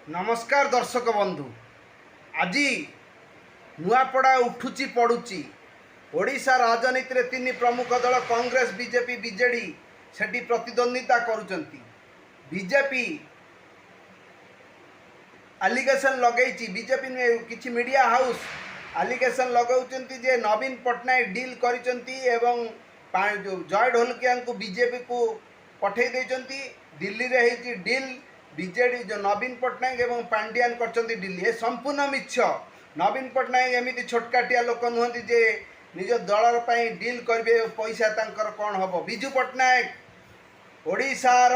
नमस्कार दर्शक बंधु। आज नुआपड़ा उठुची पड़ुची ओडिशा राजनीति रे तीन प्रमुख दल कांग्रेस बीजेपी बीजेडी सेठी प्रतिद्वंदिता करुचंती। बीजेपी आलिगेशन लगेची बीजेपी किछि मीडिया हाउस आलिगेशन लगाउचंती जे नवीन पटनायक डील करिचंती एवं जय ढोलकिया को बीजेपी को पठे देचंती। दिल्ली रे हेची डील बीजेडी जो नवीन पटनायक एवं पांड्यान करचंती डील। ये संपूर्ण मिछ। नवीन पटनायक एमिति छोटकाटिया लोक नुहंती जे निज दलर पई डील करबे पैसा तांकर कोन हबो। बिजू पटनायक ओडिशार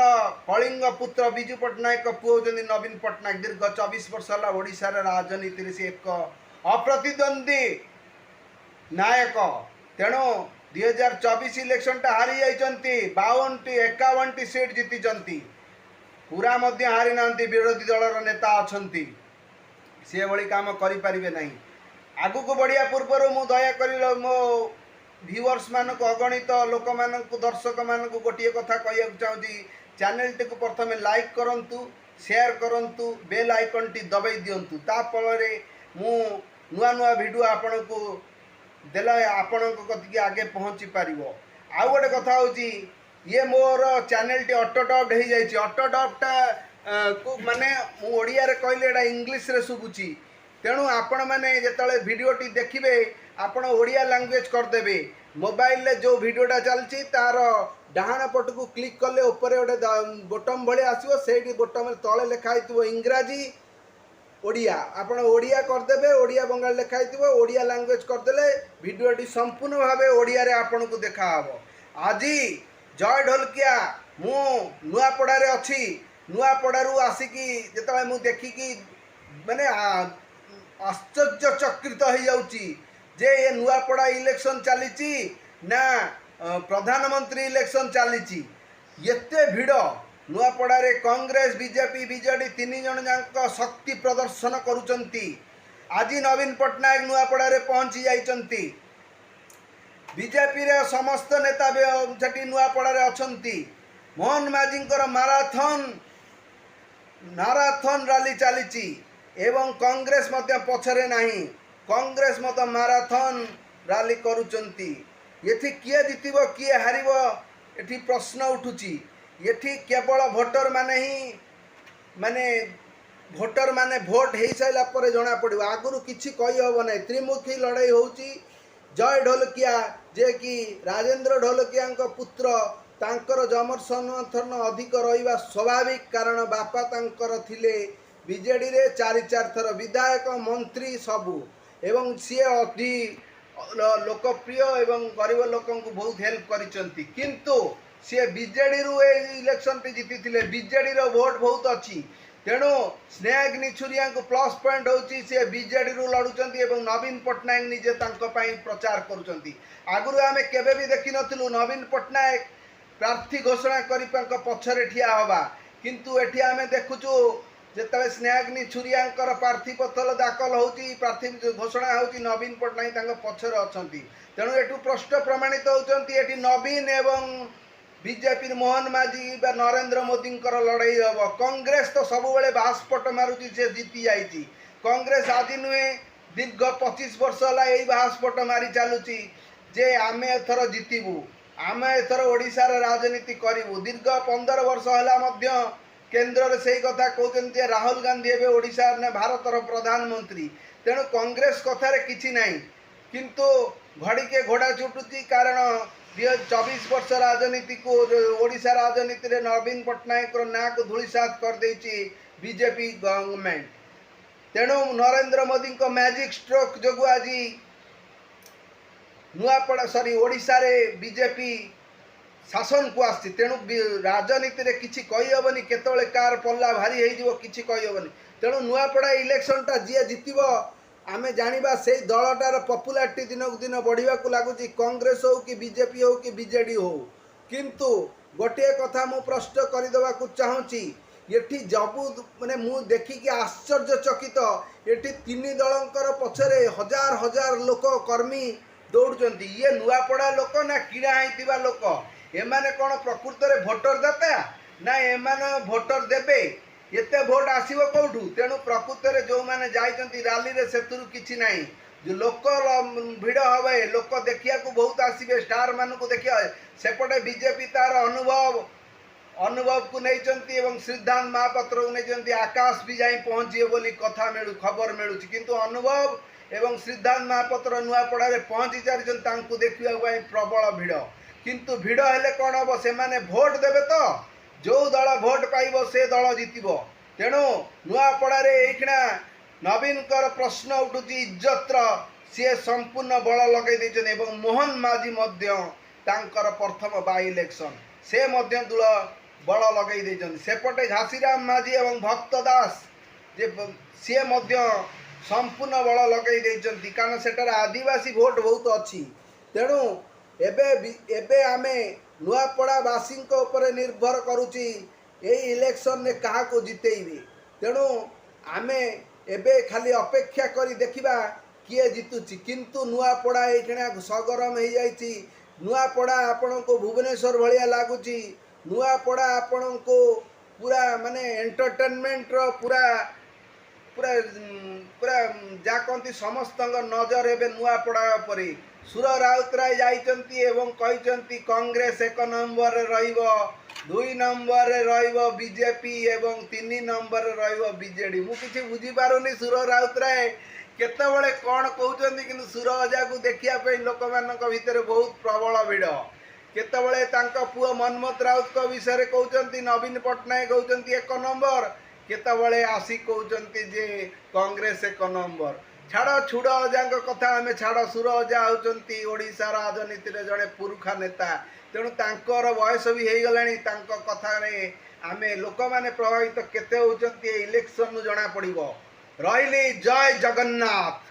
कलिंग पुत्र बिजू पटनायक पुओ होचंती नवीन पटनायक। दीर्घ 24 वर्ष होला ओडिशार राजनीति रे से एक अप्रतिद्वंदी नायक। तेणु 2024 इलेक्शन टा हारी जाइचंती। 52 सीट जीतिचंती। पूरा मध्य हारी नांती। विरोधी दलर नेता अछंती से भली काम करि परिबे नहीं। आगु को बढ़िया पूर्वर मु दया करी मो व्यूअर्स मान को अगणित लोक मान को दर्शक मान को गोटे कथा कहया चाहूँगी। चैनल टी को प्रथम लाइक करंतु, शेयर करंतु, बेल आइकन टी दबाई दियंतु। ता फलरे मु नुआ नुआ वीडियो आपन को देला आपन को कति आगे पहुँची पारिबो। आ गोटे कथा होची ये मोर चैनल टी ऑटोडॉप्ड हो जाइए। ऑटोडॉप्टा को माने मु ओडिया रे कहले एडा इंग्लिश रे सुबुची। तेणु आपण माने जेतले वीडियो टी देखिबे आपण ओडिया लैंग्वेज कर देबे। मोबाइल ले जो वीडियोटा चलची तार डाहाण पट को क्लिक करले ऊपर गोटे बटन भले आसीबो। सेठी बटन तळे लिखा हितबो इंग्राजी ओडिया। आपण ओडिया कर देबे। ओडिया बंगाल लिखा हितबो। ओडिया लैंग्वेज कर देले वीडियो टी संपूर्ण भाबे ओडिया रे आपण को देखा हबो। आजी जय ढोलकिया मु नुआपड़ा रे अच्छी। नुआपड़ारू आसिकी जेतबे मु देखिकी माने आश्चर्यचकित हो जाउची जे ये नुआपड़ा इलेक्शन चलीची ना प्रधानमंत्री इलेक्शन चलीची। एते भिड़ नुआपड़ा रे कांग्रेस बीजेपी बीजेडी तीन जन जाक शक्ति प्रदर्शन करुचंती। आज नवीन पटनायक नुआपड़ा रे पहुंची जाइचंती। बीजेपी रे समस्त नेता सेठी नुआपड़ा रे अछंती। मोहन माझींकर माराथन रैली चलीची एवं कांग्रेस मध्य पछरे नहीं। कांग्रेस मत माराथन रैली करुचंती। एठी किए जितिबो किए हारिबो एठी प्रश्न उठुची। एठी केवल भोटर माने ही माने भोटर माने भोट हो सारा पर जना पड़ो। आगुरी किसी कही हम ना। त्रिमुखी लड़ाई होची। जय ढोलकिया जे कि राजेंद्र ढोलकिया पुत्र तांकर जमर समर्थन अधिक रहिबा स्वाभाविक। कारण बापा तांकर थिले बीजेडी रे 4 थर विधायक मंत्री सबू एवं सी अति लोकप्रिय एवं गरीब लोकन को बहुत हेल्प करिसंती। किंतु सी बीजेडी रु इलेक्शन टी जीति थिले। बीजेडी रो वोट बहुत अच्छी। तेणु स्नेहाग्नि छुरिया को प्लस पॉइंट होची से बीजेडी रु लड़ुचंती एवं नवीन पटनायक निजे तांको पई प्रचार करुचंती। आगुरु आमे केबे भी देखि नथिलु नवीन पटनायक प्रार्थी घोषणा करी पछरे ठिया हवा। किंतु एठी आमे देखुचु जेतले स्नेहाग्नि छुरियांकर प्रार्थी पत्र दाखल होची प्रार्थी घोषणा होची नवीन पटनायक तांको पछरे अछंती। तेणु एठु प्रश्न प्रमाणित होचंती एठी नवीन एवं बीजेपी मोहन माझी बा नरेंद्र मोदी लड़ाई हम। कांग्रेस तो सब बेले बासपट मारुची से जीति जाइए। कांग्रेस आज नुहे दीर्घ 25 वर्ष है यही बासपट मारी चलुची जे आमे एथर जीतबू आमे एथर ओडिशार राजनीति करूँ। दीर्घ 15 वर्ष है केन्द्र से कथा कहते राहुल गांधी एवं ओडिशा ने भारतर प्रधानमंत्री। तेणु कांग्रेस कथार किसी ना किंतु घड़ी के घोड़ा छुटुची। कारण 24 वर्ष राजनीति को ओडिशा राजनीति रे नवीन पटनायक ना को धूलिसात कर देची बीजेपी गवर्नमेंट। तेणु नरेंद्र मोदी को मैजिक स्ट्रोक जो आज नुआपड़ा ओडिशा रे बीजेपी शासन को आसी। तेणु राजनीति रे किछि कही हबनी केतले कार पल्ला भारी हो जिवो किछि कही हबनी। तेणु नुआपड़ा इलेक्शन टा जी जितिबो आमे जानिबा से दलटार पपुलारिटी दिनक दिन बढ़िया लगुच। कांग्रेस हो कि बीजेपी हो कि बीजेडी हो। किंतु गोटे कथा मु प्रश्न करदेवा चाहूँगी। ये जबू माने मु देखिकी आश्चर्यचकित। ये तीन दलंकर पछरे हजार हजार लोक कर्मी दौड़ुचंती। ये नुआपड़ा लोक ना किणा होइतिबा लोक। एमाने कौन प्रकृत में भोटर दाता ना एमाने भोटर देबे एते भोट आसीबो कोठू तेणु प्रकृत रे जो माने जाइचंती रैली रे सेतुरु किछि नाही जो लोक भिड़ हवे लोक देखिया को बहुत आसीबे स्टार मान को देखिया सेपटे बीजेपी तार अनुभव को नहीं एवं सिद्धांत महापात्र को नहीं आकाश भी जाई पहुँचे बोली कथा मिलू खबर मिलूँ किंतु अनुभव एवं सिद्धांत महापात्र नुआपड़ा पहुँची सारी देखा प्रबल भिड़ किंतु भिड़ हेले कौन हम से भोट देवे तो जो दल भोट पाइब से दल जितब तेणु नुआपड़ा एखिना नवीन प्रश्न उठुची इज्जतर सी संपूर्ण बल लगे मोहन माझी तांकर प्रथम बाई इलेक्शन से दूल बल लगे सेपटे घासीराम माझी एवं भक्त दास जे सी संपूर्ण बल लगे कारण सेटार आदिवासी भोट बहुत अच्छी तेणु एबे आमे नुआपड़ावासी निर्भर करुची यही इलेक्शन ने क्या को जितेबे तेणु आमे एबे खाली अपेक्षा करी देखिबा किए जितुची किंतु नुआपड़ा ये सगरम हो जाइए नुआपड़ा आपण को भुवनेश्वर भाया लगुच नुआपड़ा आपण को पूरा माने एंटरटेनमेंट रो पूरा पूरा पूरा जा कहती समस्त नजर एवं नुआपड़ा पर सुर राउतराय जाइचंती एवं कहिचंती कांग्रेस 1 नंबर रहिबो 2 नंबर रहिबो बीजेपी एवं 3 नंबर रहिबो बीजेडी मु किछि बुझी पारुनी सुर राउतराय केतबळे कोन कहउचंती किंतु सुर अजा को देखिया पे लोक मानक भितर बहुत प्रबल भिड़ केतबळे तांका पुआ मनमोहन राउत को विषय कहउचंती नवीन पटनायक कहउचंती 1 नंबर केतबळे आसी कहउचंती जे कांग्रेस 1 नंबर छाड़ छुड़ अजा कथा आम छाड़ सुर अजा होती ओडिशा राजनीति रे जड़े पुरुखा नेता तेणु तांकर बयस भी हो गला कथा आम लोक मैंने प्रभावित केते होती इलेक्शन जना पड़ो रही जय जगन्नाथ।